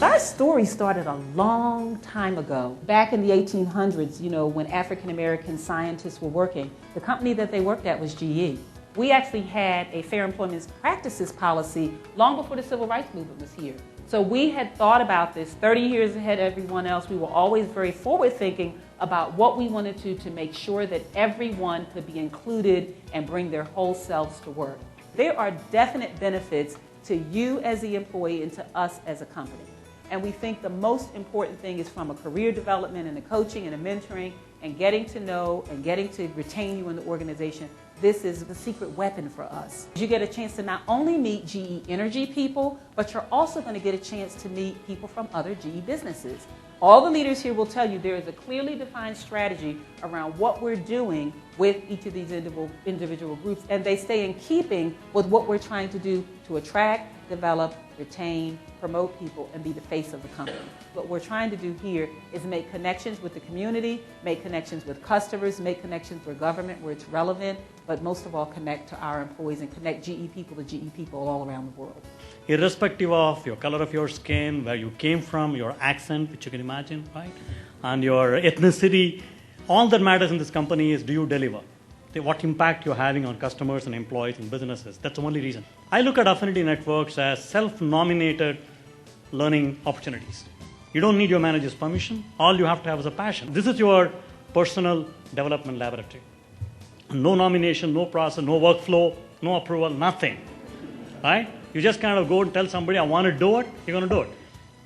Our story started a long time ago. Back in the 1800s, when African American scientists were working, the company that they worked at was GE. We actually had a fair employment practices policy long before the civil rights movement was here. So we had thought about this 30 years ahead of everyone else. We were always very forward thinking about what we wanted to make sure that everyone could be included and bring their whole selves to work. There are definite benefits to you as the employee and to us as a company. And we think the most important thing is from a career development and a coaching and a mentoring and getting to know and getting to retain you in the organization. This is the secret weapon for us. You get a chance to not only meet GE Energy people, but you're also going to get a chance to meet people from other GE businesses. All the leaders here will tell you there is a clearly defined strategy around what we're doing with each of these individual groups, and they stay in keeping with what we're trying to do to attract, develop, retain, promote people, and be the face of the company. What we're trying to do here is make connections with the community, make connections with customers, make connections with government where it's relevant, but most of all connect to our employees and connect GE people to GE people all around the world. Irrespective of your color of your skin, where you came from, your accent, which you can imagine, right? And your ethnicity, all that matters in this company is do you deliver? What impact you're having on customers and employees and businesses. That's the only reason. I look at Affinity Networks as self-nominated learning opportunities. You don't need your manager's permission. All you have to have is a passion. This is your personal development laboratory. No nomination, no process, no workflow, no approval, nothing. Right? You just kind of go and tell somebody, I want to do it, you're going to do it.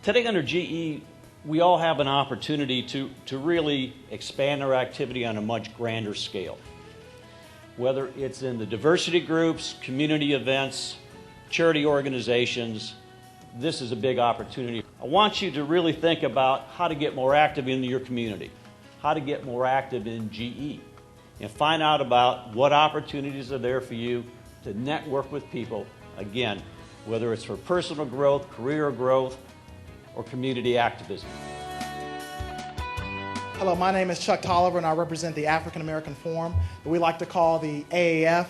Today under GE, we all have an opportunity to really expand our activity on a much grander scale. Whether it's in the diversity groups, community events, charity organizations, this is a big opportunity. I want you to really think about how to get more active in your community, how to get more active in GE, and find out about what opportunities are there for you to network with people, again, whether it's for personal growth, career growth, or community activism. Hello, my name is Chuck Tolliver, and I represent the African American Forum that we like to call the AAF.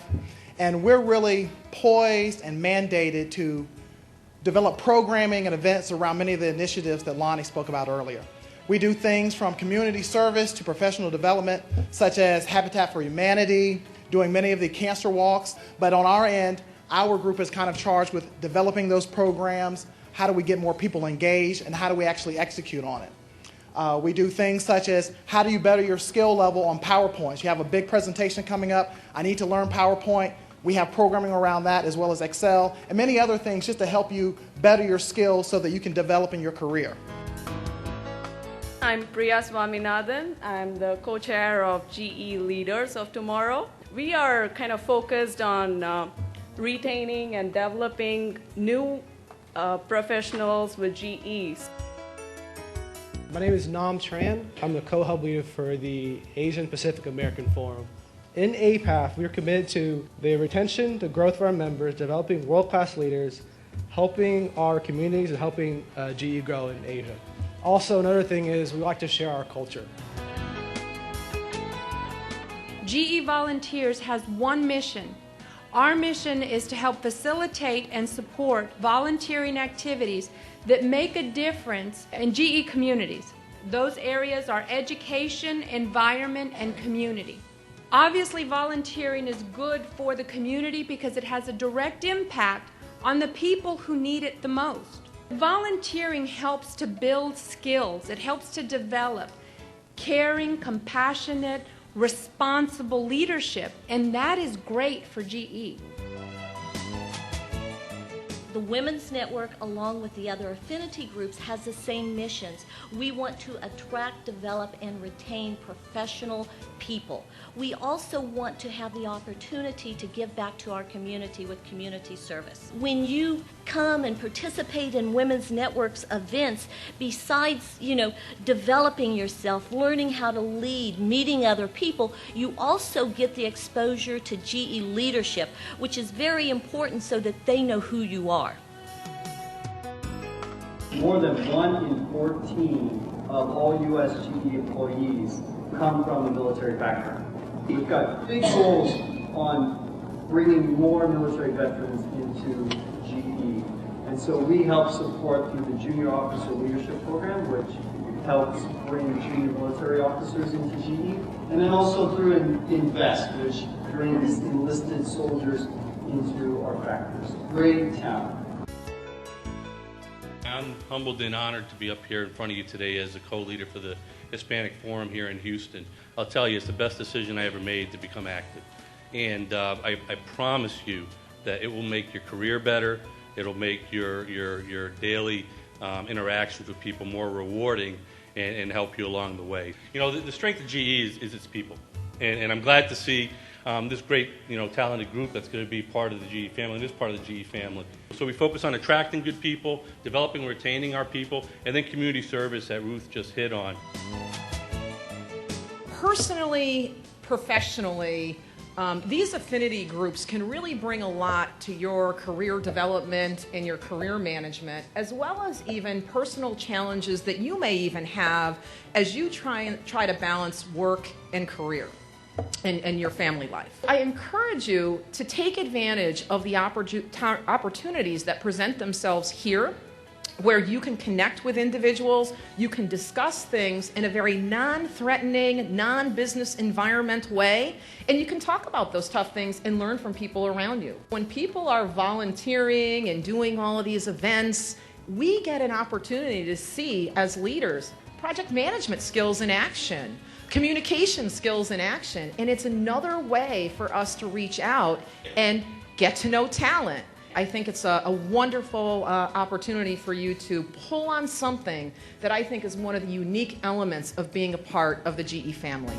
And we're really poised and mandated to develop programming and events around many of the initiatives that Lonnie spoke about earlier. We do things from community service to professional development, such as Habitat for Humanity, doing many of the cancer walks. But on our end, our group is kind of charged with developing those programs, how do we get more people engaged, and how do we actually execute on it. We do things such as how do you better your skill level on PowerPoint. You have a big presentation coming up. I need to learn PowerPoint. We have programming around that as well as Excel and many other things just to help you better your skills so that you can develop in your career. I'm Priya Swaminathan. I'm the co-chair of GE Leaders of Tomorrow. We are kind of focused on retaining and developing new professionals with GEs. My name is Nam Tran. I'm the co-hub leader for the Asian Pacific American Forum. In APAF, we are committed to the retention, the growth of our members, developing world-class leaders, helping our communities, and helping GE grow in Asia. Also, another thing is we like to share our culture. GE Volunteers has one mission. Our mission is to help facilitate and support volunteering activities that make a difference in GE communities. Those areas are education, environment, and community. Obviously, volunteering is good for the community because it has a direct impact on the people who need it the most. Volunteering helps to build skills. It helps to develop caring, compassionate, responsible leadership, and that is great for GE. The Women's Network, along with the other affinity groups, has the same missions. We want to attract, develop, and retain professional people. We also want to have the opportunity to give back to our community with community service. When you come and participate in Women's Network's events, besides, developing yourself, learning how to lead, meeting other people, you also get the exposure to GE leadership, which is very important so that they know who you are. More than 1 in 14 of all U.S. GE employees come from a military background. We've got big goals on bringing more military veterans into GE, And so we help support through the Junior Officer Leadership Program, which helps bring junior military officers into GE, and then also through Invest, which brings enlisted soldiers into our factories. Great talent. I'm humbled and honored to be up here in front of you today as a co-leader for the Hispanic Forum here in Houston. I'll tell you, it's the best decision I ever made to become active. And I promise you that it will make your career better. It'll make your daily interactions with people more rewarding and help you along the way. You know, the strength of GE is its people. And I'm glad to see this great, talented group that's going to be part of the GE family, and is part of the GE family. So we focus on attracting good people, developing and retaining our people, and then community service that Ruth just hit on. Personally, professionally, these affinity groups can really bring a lot to your career development and your career management, as well as even personal challenges that you may even have as you try to balance work and career and your family life. I encourage you to take advantage of the opportunities that present themselves here, where you can connect with individuals, you can discuss things in a very non-threatening, non-business environment way, and you can talk about those tough things and learn from people around you. When people are volunteering and doing all of these events, we get an opportunity to see, as leaders, project management skills in action, communication skills in action, and it's another way for us to reach out and get to know talent. I think it's a wonderful opportunity for you to pull on something that I think is one of the unique elements of being a part of the GE family.